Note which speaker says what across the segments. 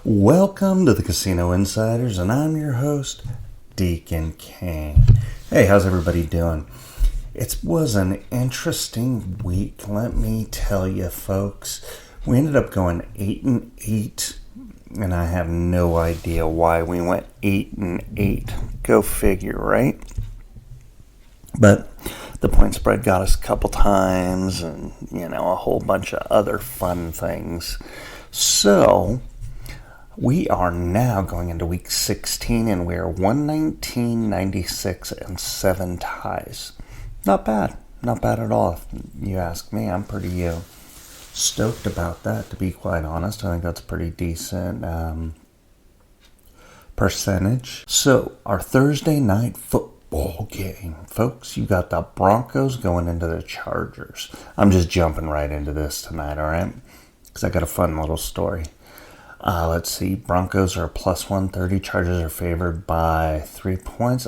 Speaker 1: Welcome to the Casino Insiders, and I'm your host, Deacon Kane. Hey, how's everybody doing? It was an interesting week, let me tell you, folks. We ended up going 8-8, and I have no idea why we went 8-8. Go figure, right? But the point spread got us a couple times, and a whole bunch of other fun things. So we are now going into week 16, and we are 119, 96, and 7 ties. Not bad at all. If you ask me, I'm pretty stoked about that, to be quite honest. I think that's a pretty decent percentage. So our Thursday night football game, folks, you got the Broncos going into the Chargers. I'm just jumping right into this tonight, all right? Because I got a fun little story. Let's see. Broncos are plus 130. Chargers are favored by 3 points.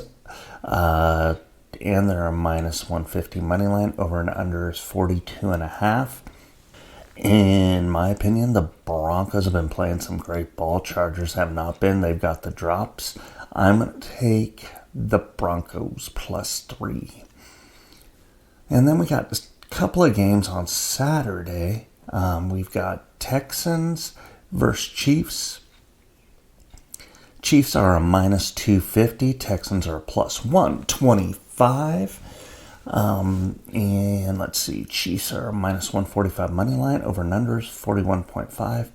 Speaker 1: And they're a minus 150 money line. Over and under is 42.5. In my opinion, the Broncos have been playing some great ball. Chargers have not been. They've got the drops. I'm going to take the Broncos plus 3. And then we got a couple of games on Saturday. We've got Texans versus Chiefs. Chiefs are a minus 250. Texans are a plus 125. And let's see. Chiefs are a minus 145 money line. Over and under is 41.5.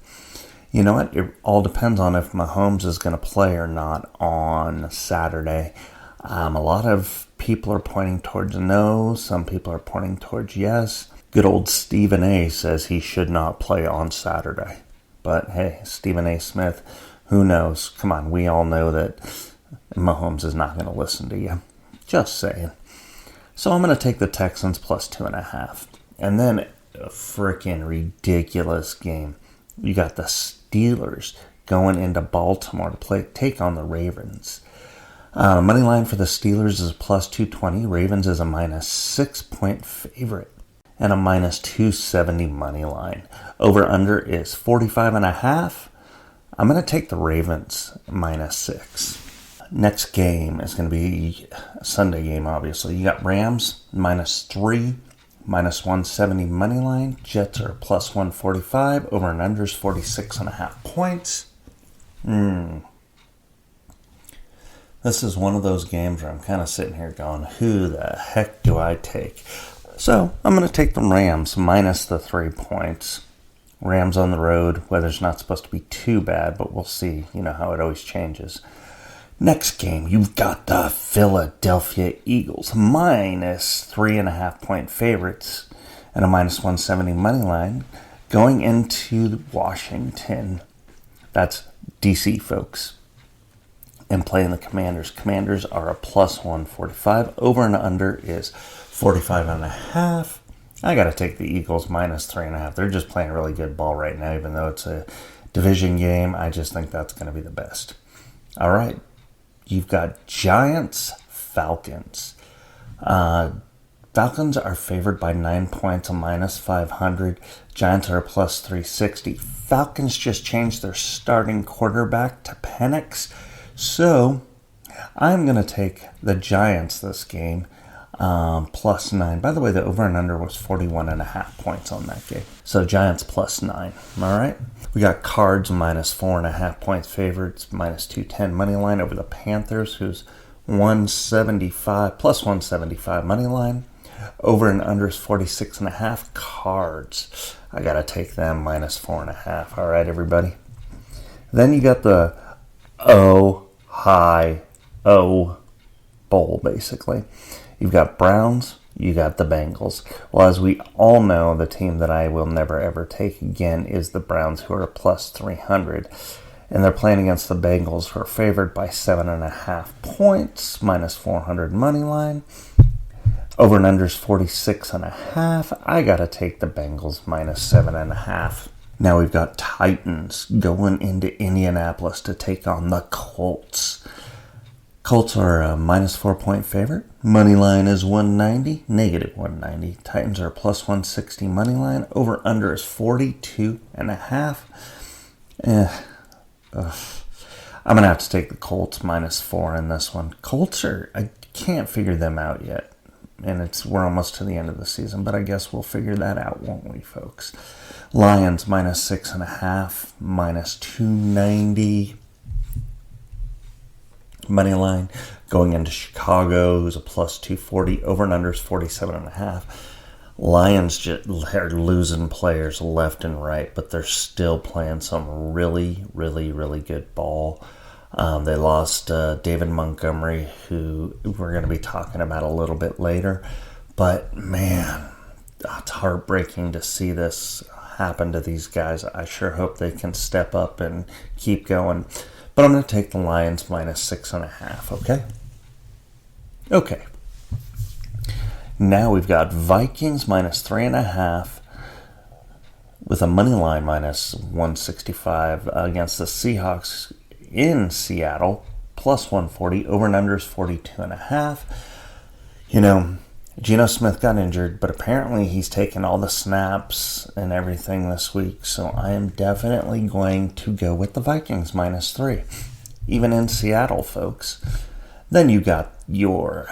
Speaker 1: You know what? It all depends on if Mahomes is going to play or not on Saturday. A lot of people are pointing towards no. Some people are pointing towards yes. Good old Stephen A. says he should not play on Saturday. But hey, Stephen A. Smith, who knows? Come on, we all know that Mahomes is not going to listen to you. Just saying. So I'm going to take the Texans plus 2.5. And then a freaking ridiculous game. You got the Steelers going into Baltimore to take on the Ravens. Money line for the Steelers is plus 220. Ravens is a minus 6-point favorite. And a minus 270 money line. Over under is 45.5. I'm going to take the Ravens minus 6. Next game is going to be a Sunday game, obviously. You got Rams minus 3, minus 170 money line. Jets are plus 145. Over and under is 46.5 points. This is one of those games where I'm kind of sitting here going, who the heck do I take? So I'm going to take the Rams minus the 3 points. Rams on the road. Weather's not supposed to be too bad, but we'll see. You know how it always changes. Next game, you've got the Philadelphia Eagles minus 3.5 point favorites and a minus 170 money line going into Washington. That's DC, folks. And playing the Commanders. Commanders are a plus 145. Over and under is 45.5. I got to take the Eagles minus 3.5. They're just playing really good ball right now, even though it's a division game. I just think that's going to be the best. All right. You've got Giants, Falcons. Falcons are favored by 9 points, a minus 500. Giants are a plus 360. Falcons just changed their starting quarterback to Penix. So I'm going to take the Giants this game. Plus 9. By the way, the over and under was 41.5 points on that game. So Giants plus 9. All right. We got Cards minus 4.5 points favorites, minus 210 money line over the Panthers, who's 175 plus 175 money line. Over and under is 46.5. Cards. I got to take them minus 4.5. All right, everybody. Then you got the Ohio Bowl, basically. You've got Browns, you got the Bengals. Well, as we all know, the team that I will never ever take again is the Browns, who are plus 300. And they're playing against the Bengals, who are favored by 7.5 points, minus 400 money line. Over and under is 46.5. I got to take the Bengals minus 7.5. Now we've got Titans going into Indianapolis to take on the Colts. Colts are a minus 4-point favorite. Money line is 190, negative 190. Titans are plus 160 money line. Over under is 42.5. I'm going to have to take the Colts -4 in this one. I can't figure them out yet. And we're almost to the end of the season, but I guess we'll figure that out, won't we, folks? Lions -6.5, -290. Money line going into Chicago, who's a +240. Over and under is 47.5. Lions just are losing players left and right, but they're still playing some really, really, really good ball. They lost David Montgomery, who we're going to be talking about a little bit later. But, man, it's heartbreaking to see this happen to these guys. I sure hope they can step up and keep going. But I'm going to take the Lions -6.5, okay? Okay. Now we've got Vikings -3.5 with a money line -165 against the Seahawks in Seattle, +140. Over and under is 42.5. Geno Smith got injured, but apparently he's taken all the snaps and everything this week, so I am definitely going to go with the Vikings -3, even in Seattle, folks. Then you got your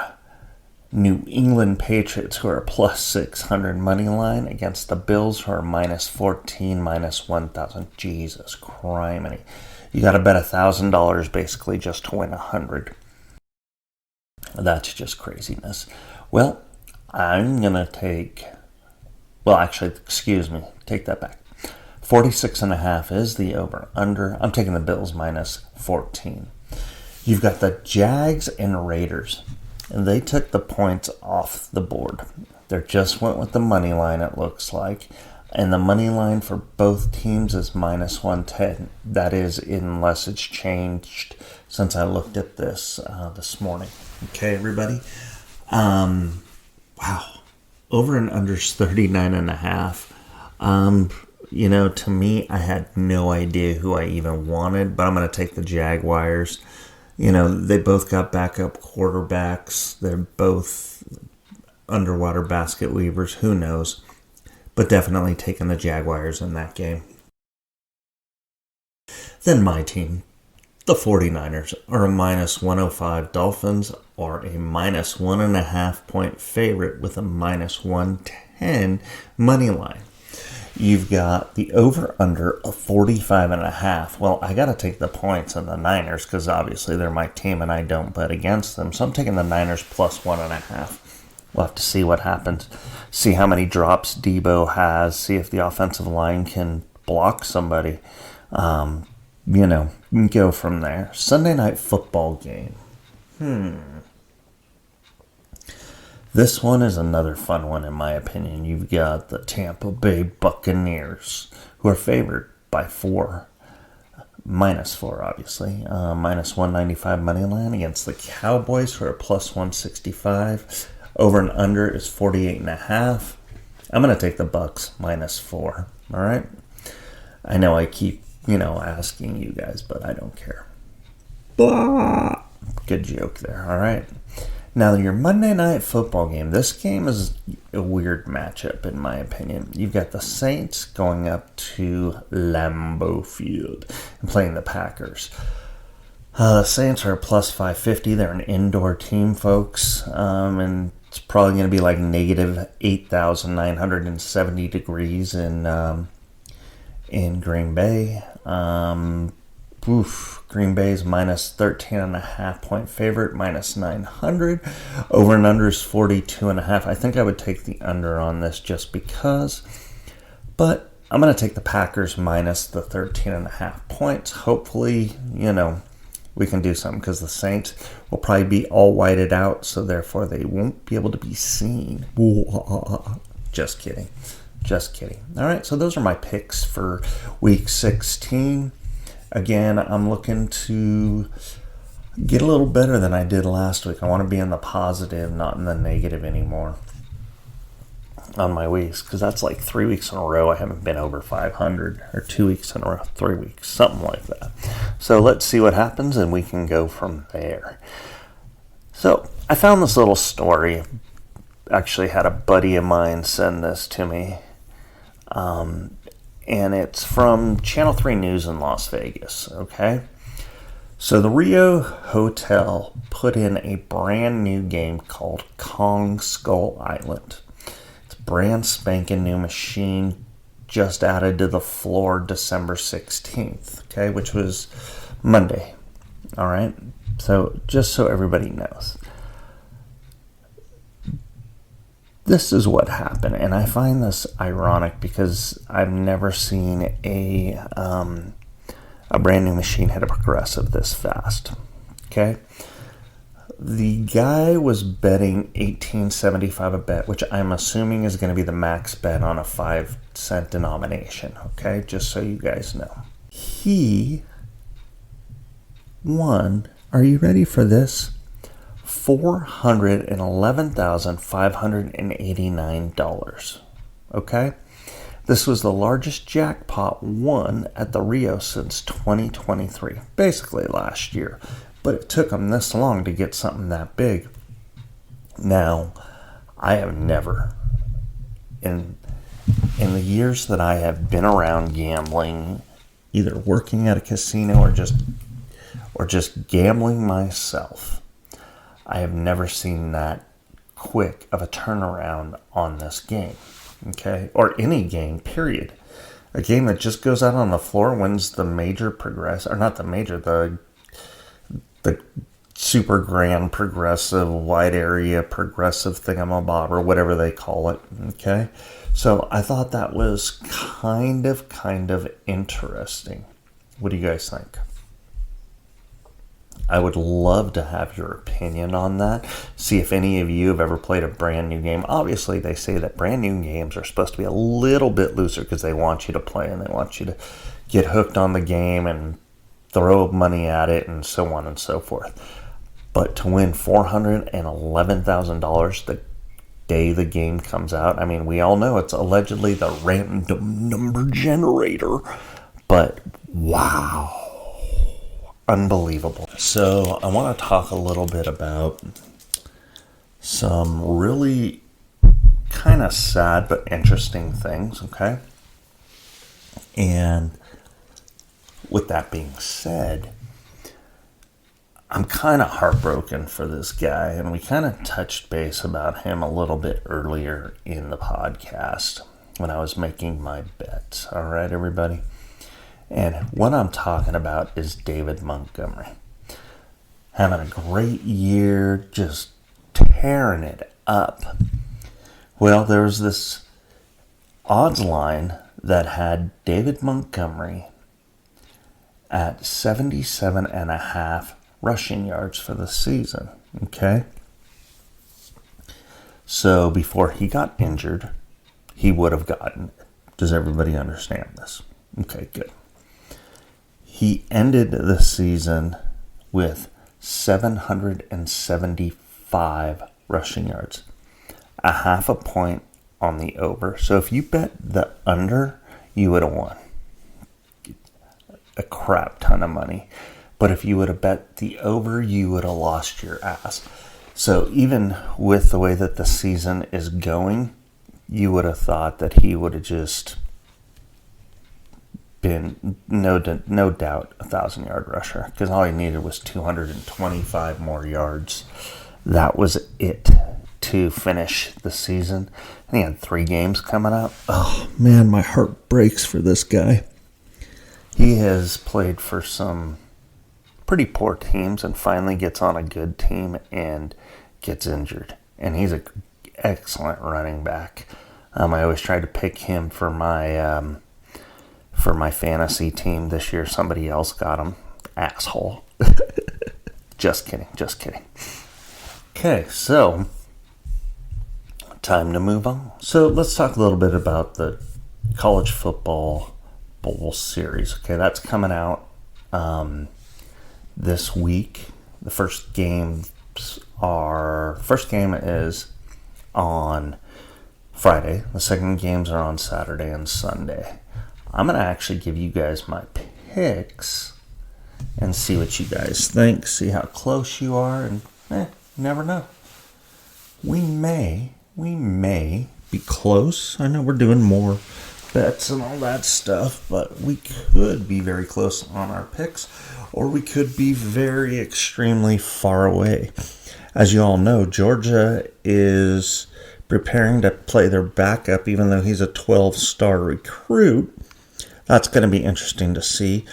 Speaker 1: New England Patriots, who are a +600 money line against the Bills, who are -14, -1,000. Jesus criminy. You got to bet $1,000 basically just to win 100. That's just craziness. Well, I'm going to take... Well, actually, excuse me. Take that back. 46.5 is the over-under. I'm taking the Bills -14. You've got the Jags and Raiders. And they took the points off the board. They just went with the money line, it looks like. And the money line for both teams is -110. That is, unless it's changed since I looked at this morning. Okay, everybody? Wow. Over and under is 39.5. To me, I had no idea who I even wanted, but I'm going to take the Jaguars. They both got backup quarterbacks. They're both underwater basket weavers. Who knows? But definitely taking the Jaguars in that game. Then my team, the 49ers, are a -105. Dolphins are a -1.5 point favorite with a -110 money line. You've got the over-under of 45.5. Well, I got to take the points on the Niners because obviously they're my team and I don't bet against them. So I'm taking the Niners +1.5. We'll have to see what happens. See how many drops Debo has. See if the offensive line can block somebody. Go from there. Sunday night football game. This one is another fun one, in my opinion. You've got the Tampa Bay Buccaneers, who are favored by 4. -4, obviously. -195 money line against the Cowboys, who are +165. Over and under is 48.5. I'm going to take the Bucs -4. All right? I know I keep, asking you guys, but I don't care. Blah. Good joke there. All right? Now, your Monday night football game. This game is a weird matchup, in my opinion. You've got the Saints going up to Lambeau Field and playing the Packers. The Saints are a +550. They're an indoor team, folks. And it's probably going to be like -8,970 degrees in Green Bay. Green Bay's -13.5 point favorite, -900. Over and under is 42.5. I think I would take the under on this just because. But I'm going to take the Packers minus the 13.5 points. Hopefully, we can do something because the Saints will probably be all whited out, so therefore they won't be able to be seen. Just kidding. All right, so those are my picks for Week 16. Again, I'm looking to get a little better than I did last week. I want to be in the positive, not in the negative anymore on my weeks, because that's like 3 weeks in a row I haven't been over 500, or 2 weeks in a row, 3 weeks, something like that. So let's see what happens, and we can go from there. So I found this little story. Actually had a buddy of mine send this to me. and it's from Channel 3 News in Las Vegas, okay? So the Rio Hotel put in a brand new game called Kong Skull Island. It's a brand spanking new machine just added to the floor December 16th, okay, which was Monday, all right? So just so everybody knows. This is what happened, and I find this ironic because I've never seen a brand new machine hit a progressive this fast, okay? The guy was betting $18.75 a bet, which I'm assuming is going to be the max bet on a 5-cent denomination, okay? Just so you guys know. He won, are you ready for this? $411,589, okay? This was the largest jackpot won at the Rio since 2023, basically last year. But it took them this long to get something that big. Now, I have never, in the years that I have been around gambling, either working at a casino or just gambling myself, I have never seen that quick of a turnaround on this game, okay? Or any game, period. A game that just goes out on the floor, wins the major progressive, or not the major, the super grand progressive, wide area progressive thingamabob, or whatever they call it, okay? So I thought that was kind of interesting. What do you guys think? I would love to have your opinion on that. See if any of you have ever played a brand new game. Obviously, they say that brand new games are supposed to be a little bit looser because they want you to play and they want you to get hooked on the game and throw money at it and so on and so forth. But to win $411,000 the day the game comes out, I mean, we all know it's allegedly the random number generator, but wow. Unbelievable. So I want to talk a little bit about some really kind of sad but interesting things, okay? And with that being said, I'm kind of heartbroken for this guy, and we kind of touched base about him a little bit earlier in the podcast when I was making my bets. All right, everybody? And what I'm talking about is David Montgomery. Having a great year, just tearing it up. Well, there was this odds line that had David Montgomery at 77.5 rushing yards for the season, okay? So before he got injured, he would have gotten it. Does everybody understand this? Okay, good. He ended the season with 775 rushing yards, a half a point on the over. So if you bet the under, you would have won a crap ton of money. But if you would have bet the over, you would have lost your ass. So even with the way that the season is going, you would have thought that he would have just been, no doubt, a 1,000-yard rusher, because all he needed was 225 more yards. That was it to finish the season. And he had 3 games coming up. Oh, man, my heart breaks for this guy. He has played for some pretty poor teams and finally gets on a good team and gets injured. And he's an excellent running back. I always try to pick him for my fantasy team this year. Somebody else got him. Asshole. Just kidding. Okay, so time to move on. So let's talk a little bit about the college football bowl series. Okay, that's coming out this week. The first game is on Friday. The second games are on Saturday and Sunday. I'm going to actually give you guys my picks and see what you guys think. See how close you are. And you never know. We may be close. I know we're doing more bets and all that stuff, but we could be very close on our picks, or we could be very extremely far away. As you all know, Georgia is preparing to play their backup, even though he's a 12-star recruit. That's going to be interesting to see.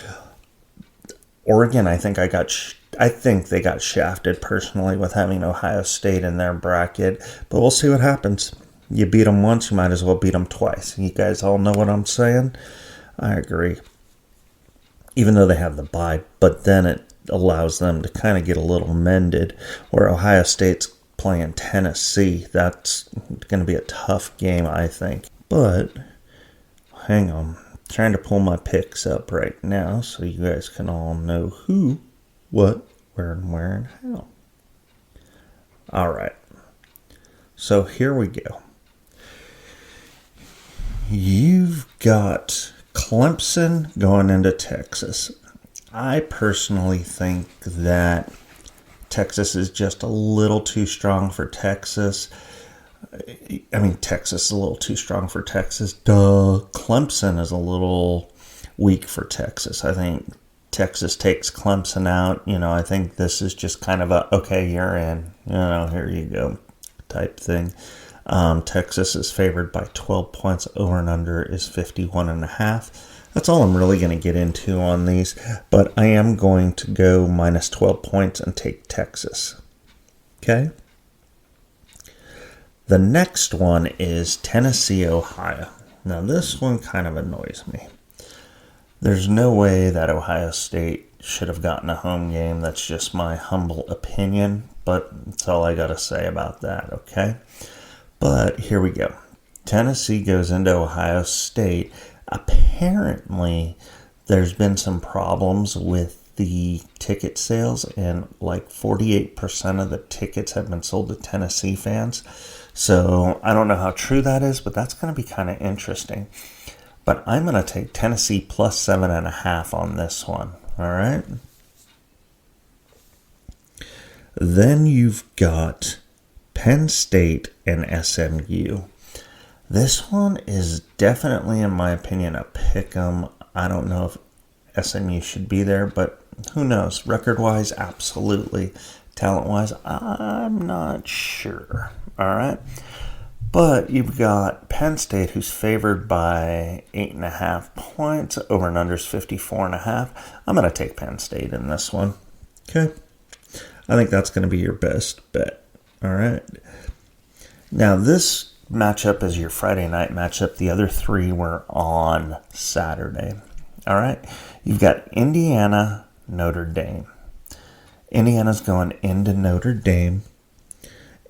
Speaker 1: Oregon, I think they got shafted personally with having Ohio State in their bracket, but we'll see what happens. You beat them once, you might as well beat them twice. You guys all know what I'm saying? I agree. Even though they have the bye, but then it allows them to kind of get a little mended, where Ohio State's playing Tennessee. That's going to be a tough game, I think. But, hang on. I'm trying to pull my picks up right now so you guys can all know who, what, where, and how. All right. So here we go. You've got Clemson going into Texas. I personally think that Texas is just a little too strong for Texas. Texas is a little too strong for Texas. Clemson is a little weak for Texas. I think Texas takes Clemson out. I think this is just kind of a, okay, you're in. Here you go type thing. Texas is favored by 12 points. Over and under is 51.5. That's all I'm really going to get into on these. But I am going to go minus 12 points and take Texas. Okay? The next one is Tennessee, Ohio. Now, this one kind of annoys me. There's no way that Ohio State should have gotten a home game. That's just my humble opinion. But that's all I got to say about that, okay? But here we go. Tennessee goes into Ohio State. Apparently, there's been some problems with the ticket sales, and like 48% of the tickets have been sold to Tennessee fans. So I don't know how true that is, but that's going to be kind of interesting. But I'm going to take Tennessee plus 7.5 on this one. All right. Then you've got Penn State and SMU. This one is definitely, in my opinion, a pick'em. I don't know if SMU should be there, but who knows? Record-wise, absolutely. Talent-wise, I'm not sure. All right? But you've got Penn State, who's favored by 8.5 points. Over and under is 54.5. I'm going to take Penn State in this one. Okay? I think that's going to be your best bet. All right? Now, this matchup is your Friday night matchup. The other three were on Saturday. All right? You've got Indiana, Notre Dame. Indiana's going into Notre Dame.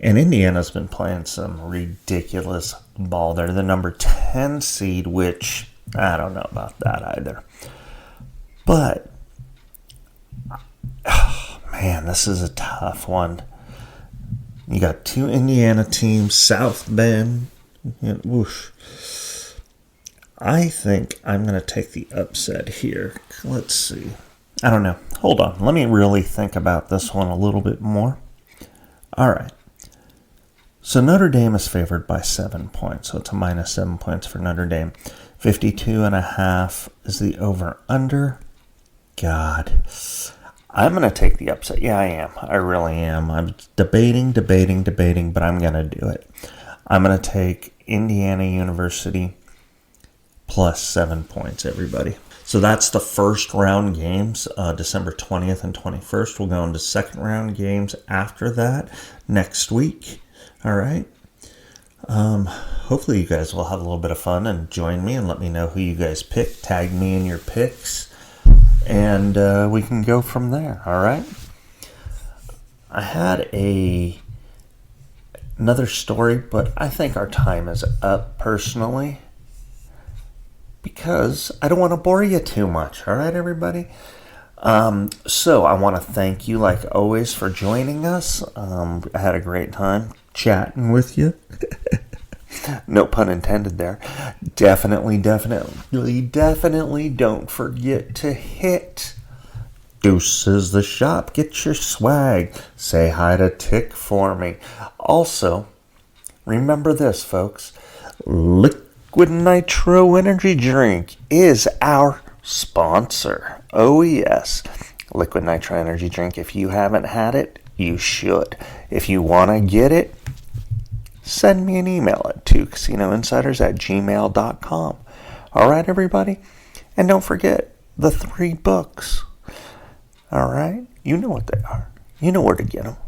Speaker 1: And Indiana's been playing some ridiculous ball. They're the number 10 seed, which I don't know about that either. But, man, this is a tough one. You got two Indiana teams, South Bend, and whoosh. I think I'm going to take the upset here. Let's see. I don't know. Hold on. Let me really think about this one a little bit more. All right. So Notre Dame is favored by 7 points. So it's a minus 7 points for Notre Dame. 52.5 is the over-under. God. I'm going to take the upset. Yeah, I am. I really am. I'm debating, but I'm going to do it. I'm going to take Indiana University plus 7 points, everybody. So that's the first round games, December 20th and 21st. We'll go into second round games after that next week. All right. Hopefully you guys will have a little bit of fun and join me and let me know who you guys pick. Tag me in your picks, and we can go from there. All right. I had another story, but I think our time is up personally, because I don't want to bore you too much. All right, everybody? So I want to thank you, like always, for joining us. I had a great time chatting with you. No pun intended there. Definitely don't forget to hit Deuces the Shop. Get your swag. Say hi to Tick for me. Also, remember this, folks. Liquid Liquid Nitro Energy Drink is our sponsor. Oh yes, Liquid Nitro Energy Drink. If you haven't had it, you should. If you want to get it, send me an email at twocasinoinsiders@gmail.com. All right, everybody? And don't forget the 3 books. All right? You know what they are. You know where to get them.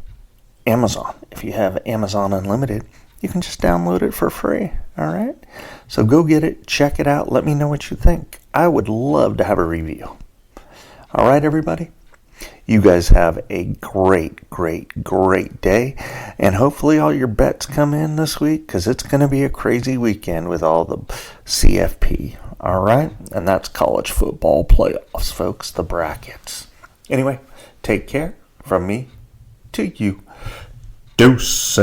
Speaker 1: Amazon. If you have Amazon Unlimited, you can just download it for free. All right? So go get it. Check it out. Let me know what you think. I would love to have a review. All right, everybody? You guys have a great, great, great day. And hopefully all your bets come in this week, because it's going to be a crazy weekend with all the CFP. All right? And that's college football playoffs, folks, the brackets. Anyway, take care from me to you. Deuces.